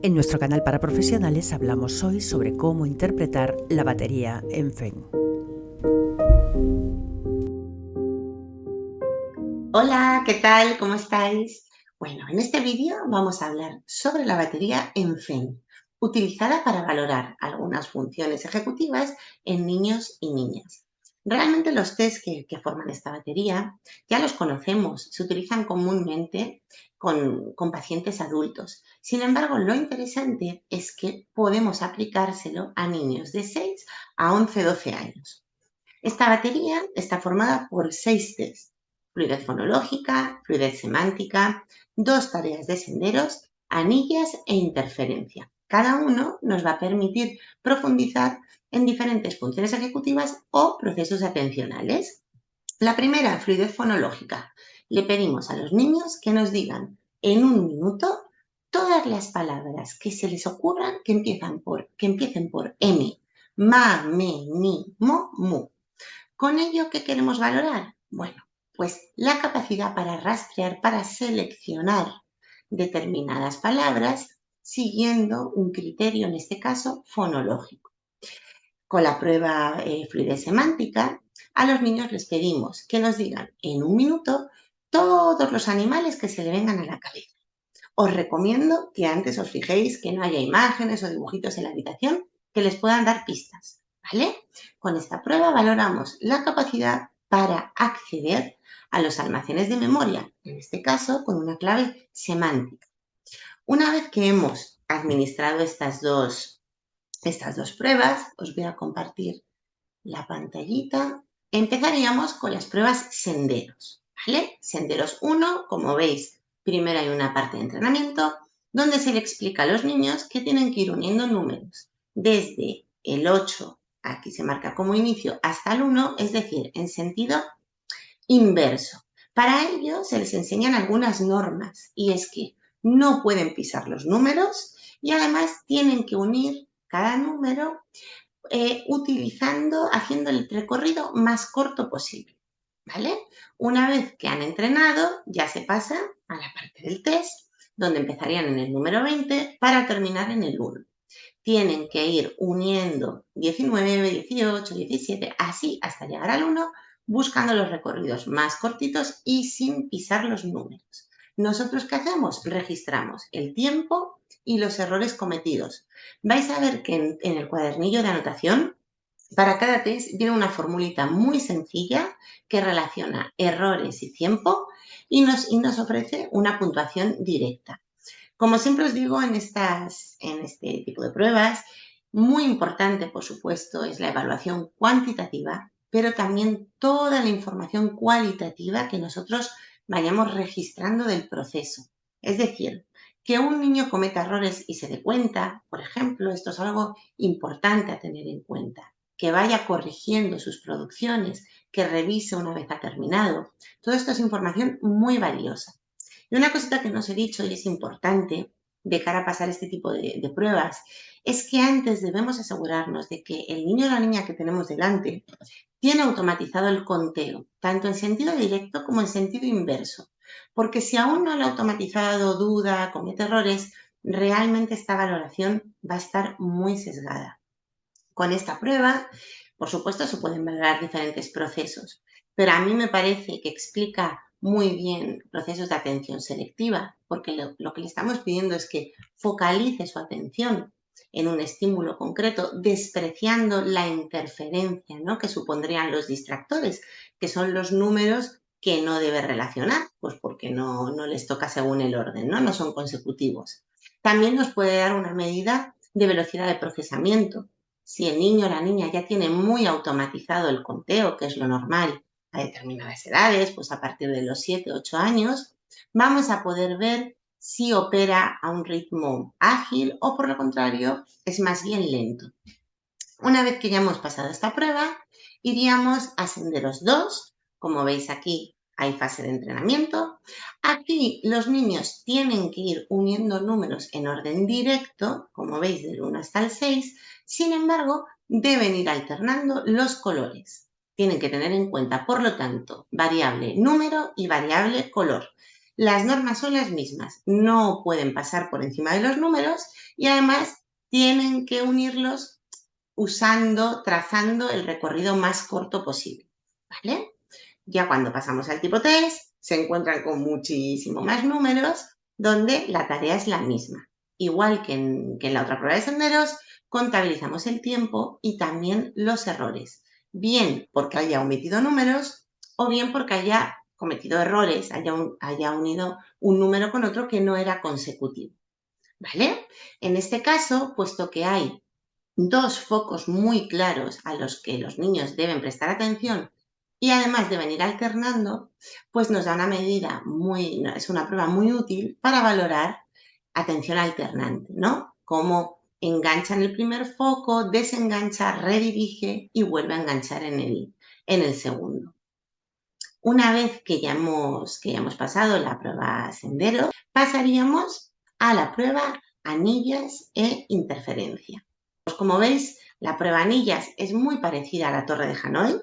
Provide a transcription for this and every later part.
En nuestro canal para profesionales hablamos hoy sobre cómo interpretar la batería en Fen. Hola, ¿qué tal? ¿Cómo estáis? Bueno, en este vídeo vamos a hablar sobre la batería en Fen, utilizada para valorar algunas funciones ejecutivas en niños y niñas. Realmente los test que forman esta batería ya los conocemos, se utilizan comúnmente con pacientes adultos. Sin embargo, lo interesante es que podemos aplicárselo a niños de 6 a 11-12 años. Esta batería está formada por 6 test: fluidez fonológica, fluidez semántica, 2 tareas de senderos, anillas e interferencia. Cada uno nos va a permitir profundizar en diferentes funciones ejecutivas o procesos atencionales. La primera, fluidez fonológica. Le pedimos a los niños que nos digan en un minuto todas las palabras que se les ocurran que empiecen por M: ma, me, ni, mo, mu. ¿Con ello qué queremos valorar? Bueno, pues la capacidad para rastrear, para seleccionar determinadas palabras siguiendo un criterio, en este caso, fonológico. Con la prueba fluidez semántica, a los niños les pedimos que nos digan en un minuto todos los animales que se le vengan a la cabeza. Os recomiendo que antes os fijéis que no haya imágenes o dibujitos en la habitación que les puedan dar pistas, ¿vale? Con esta prueba valoramos la capacidad para acceder a los almacenes de memoria, en este caso con una clave semántica. Una vez que hemos administrado estas dos pruebas, os voy a compartir la pantallita. Empezaríamos con las pruebas senderos, ¿vale? Senderos 1, como veis, primero hay una parte de entrenamiento donde se le explica a los niños que tienen que ir uniendo números desde el 8, aquí se marca como inicio, hasta el 1, es decir, en sentido inverso. Para ello se les enseñan algunas normas y es que no pueden pisar los números y además tienen que unir cada número haciendo el recorrido más corto posible, ¿vale? Una vez que han entrenado, ya se pasa a la parte del test, donde empezarían en el número 20 para terminar en el 1. Tienen que ir uniendo 19, 18, 17, así hasta llegar al 1, buscando los recorridos más cortitos y sin pisar los números. ¿Nosotros qué hacemos? Registramos el tiempo y los errores cometidos. Vais a ver que en el cuadernillo de anotación, para cada test viene una formulita muy sencilla que relaciona errores y tiempo y nos ofrece una puntuación directa. Como siempre os digo en este tipo de pruebas, muy importante, por supuesto, es la evaluación cuantitativa, pero también toda la información cualitativa que nosotros vayamos registrando del proceso. Es decir, que un niño cometa errores y se dé cuenta, por ejemplo, esto es algo importante a tener en cuenta, que vaya corrigiendo sus producciones, que revise una vez ha terminado. Todo esto es información muy valiosa. Y una cosita que no os he dicho y es importante de cara a pasar este tipo de pruebas es que antes debemos asegurarnos de que el niño o la niña que tenemos delante tiene automatizado el conteo, tanto en sentido directo como en sentido inverso. Porque si aún no lo ha automatizado, duda, comete errores, realmente esta valoración va a estar muy sesgada. Con esta prueba, por supuesto, se pueden valorar diferentes procesos, pero a mí me parece que explica muy bien procesos de atención selectiva, porque lo que le estamos pidiendo es que focalice su atención en un estímulo concreto, despreciando la interferencia, ¿no?, que supondrían los distractores, que son los números que no debe relacionar, pues porque no les toca según el orden, ¿no? No son consecutivos. También nos puede dar una medida de velocidad de procesamiento. Si el niño o la niña ya tiene muy automatizado el conteo, que es lo normal a determinadas edades, pues a partir de los 7, 8 años, vamos a poder ver si opera a un ritmo ágil o, por lo contrario, es más bien lento. Una vez que ya hemos pasado esta prueba, iríamos a senderos 2. Como veis aquí, hay fase de entrenamiento. Aquí los niños tienen que ir uniendo números en orden directo, como veis, del 1 hasta el 6. Sin embargo, deben ir alternando los colores. Tienen que tener en cuenta, por lo tanto, variable número y variable color. las normas son las mismas, no pueden pasar por encima de los números y además tienen que unirlos trazando el recorrido más corto posible, ¿vale? Ya cuando pasamos al tipo test, se encuentran con muchísimo más números donde la tarea es la misma. Igual que en la otra prueba de senderos, contabilizamos el tiempo y también los errores, bien porque haya omitido números o bien porque haya cometido errores, haya unido un número con otro que no era consecutivo, ¿vale? En este caso, puesto que hay dos focos muy claros a los que los niños deben prestar atención y además deben ir alternando, pues nos da es una prueba muy útil para valorar atención alternante, ¿no? Cómo engancha en el primer foco, desengancha, redirige y vuelve a enganchar en el segundo. Una vez que ya hemos pasado la prueba sendero, pasaríamos a la prueba anillas e interferencia. Pues como veis, la prueba anillas es muy parecida a la torre de Hanoi.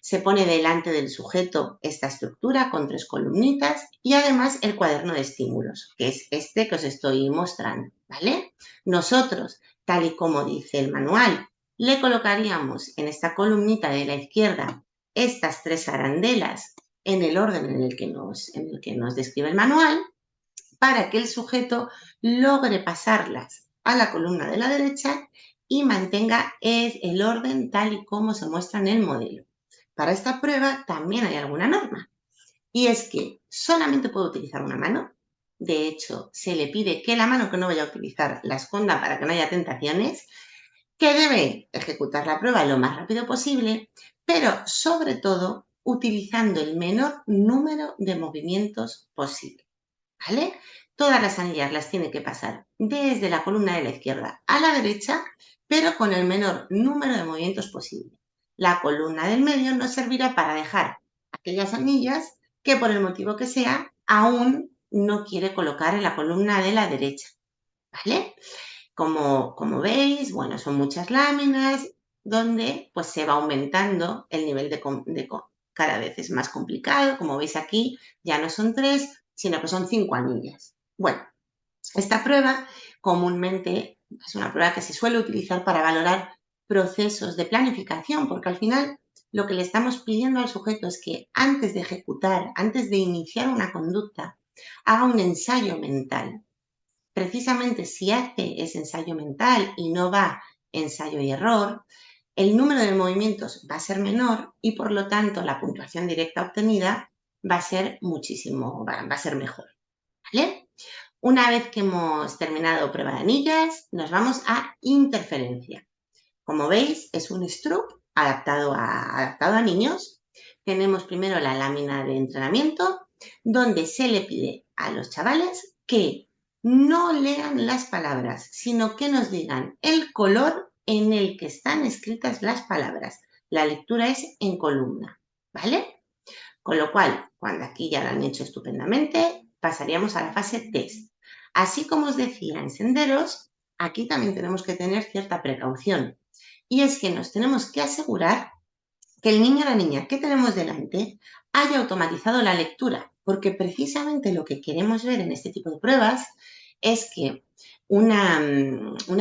Se pone delante del sujeto esta estructura con 3 columnitas y además el cuaderno de estímulos, que es este que os estoy mostrando, ¿vale? Nosotros, tal y como dice el manual, le colocaríamos en esta columnita de la izquierda estas 3 arandelas en el orden en el que nos describe el manual para que el sujeto logre pasarlas a la columna de la derecha y mantenga el orden tal y como se muestra en el modelo. Para esta prueba también hay alguna norma y es que solamente puedo utilizar una mano. De hecho, se le pide que la mano que no vaya a utilizar la esconda para que no haya tentaciones, que debe ejecutar la prueba lo más rápido posible, pero sobre todo utilizando el menor número de movimientos posible, ¿vale? Todas las anillas las tiene que pasar desde la columna de la izquierda a la derecha, pero con el menor número de movimientos posible. La columna del medio nos servirá para dejar aquellas anillas que por el motivo que sea aún no quiere colocar en la columna de la derecha, ¿vale? Como veis, bueno, son muchas láminas donde pues se va aumentando el nivel cada vez es más complicado. Como veis aquí, ya no son 3, sino que son 5 anillas. Bueno, esta prueba comúnmente es una prueba que se suele utilizar para valorar procesos de planificación, porque al final lo que le estamos pidiendo al sujeto es que antes de ejecutar, antes de iniciar una conducta, haga un ensayo mental. Precisamente si hace ese ensayo mental y no va ensayo y error, el número de movimientos va a ser menor y por lo tanto la puntuación directa obtenida va a ser va a ser mejor, ¿vale? Una vez que hemos terminado prueba de anillas, nos vamos a interferencia. Como veis, es un stroop adaptado a niños. Tenemos primero la lámina de entrenamiento, donde se le pide a los chavales que no lean las palabras, sino que nos digan el color en el que están escritas las palabras. La lectura es en columna, ¿vale? Con lo cual, cuando aquí ya lo han hecho estupendamente, pasaríamos a la fase test. Así como os decía en senderos, aquí también tenemos que tener cierta precaución. Y es que nos tenemos que asegurar que el niño o la niña que tenemos delante haya automatizado la lectura, porque precisamente lo que queremos ver en este tipo de pruebas es que un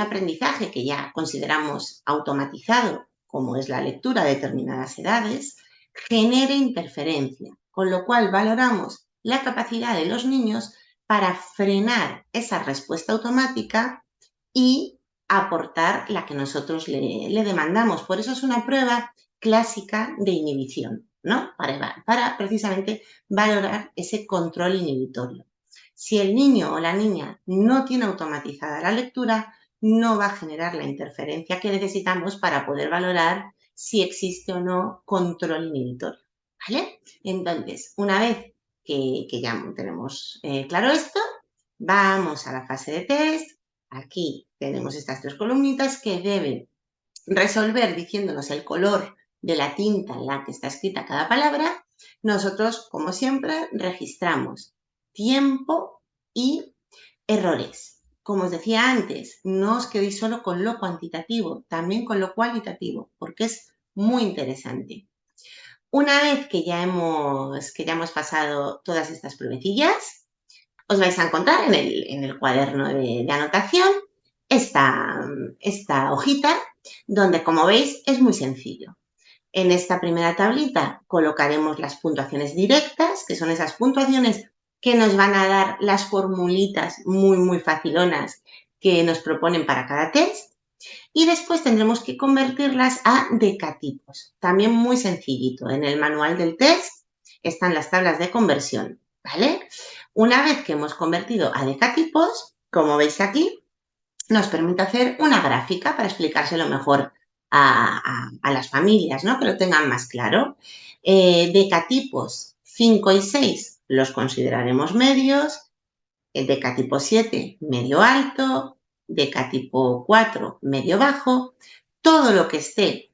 aprendizaje que ya consideramos automatizado, como es la lectura a determinadas edades, genere interferencia, con lo cual valoramos la capacidad de los niños para frenar esa respuesta automática y aportar la que nosotros le demandamos. Por eso es una prueba clásica de inhibición, ¿no? Para precisamente valorar ese control inhibitorio. Si el niño o la niña no tiene automatizada la lectura, no va a generar la interferencia que necesitamos para poder valorar si existe o no control inhibitorio, ¿vale? Entonces, una vez que ya tenemos claro esto, vamos a la fase de test. Aquí tenemos estas 3 columnitas que deben resolver diciéndonos el color de la tinta en la que está escrita cada palabra. Nosotros, como siempre, registramos tiempo y errores. Como os decía antes, no os quedéis solo con lo cuantitativo, también con lo cualitativo, porque es muy interesante. Una vez que ya hemos pasado todas estas pruebecillas, Os vais a encontrar en el cuaderno de anotación esta hojita donde, como veis, es muy sencillo. En esta primera tablita colocaremos las puntuaciones directas, que son esas puntuaciones que nos van a dar las formulitas muy facilonas que nos proponen para cada test. Y después tendremos que convertirlas a decatipos. También muy sencillito. En el manual del test están las tablas de conversión, ¿vale? Una vez que hemos convertido a decatipos, como veis aquí, nos permite hacer una gráfica para explicárselo mejor a las familias, ¿no? Que lo tengan más claro. Decatipos 5 y 6 los consideraremos medios, el decatipo 7 medio alto, decatipo 4 medio bajo. Todo lo que esté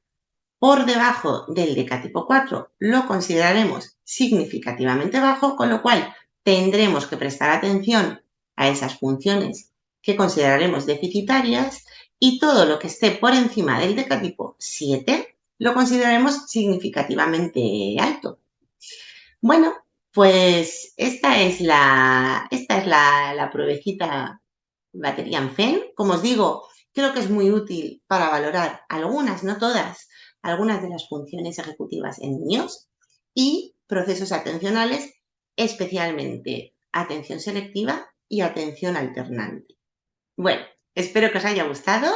por debajo del decatipo 4 lo consideraremos significativamente bajo, con lo cual tendremos que prestar atención a esas funciones que consideraremos deficitarias, y todo lo que esté por encima del decatipo 7 lo consideraremos significativamente alto. Bueno, pues esta es la pruebecita batería en FEN. Como os digo, creo que es muy útil para valorar algunas, no todas, algunas de las funciones ejecutivas en niños y procesos atencionales, especialmente atención selectiva y atención alternante. Bueno, espero que os haya gustado.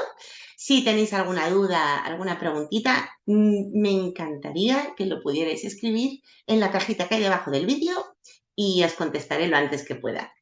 Si tenéis alguna duda, alguna preguntita, me encantaría que lo pudierais escribir en la cajita que hay debajo del vídeo y os contestaré lo antes que pueda.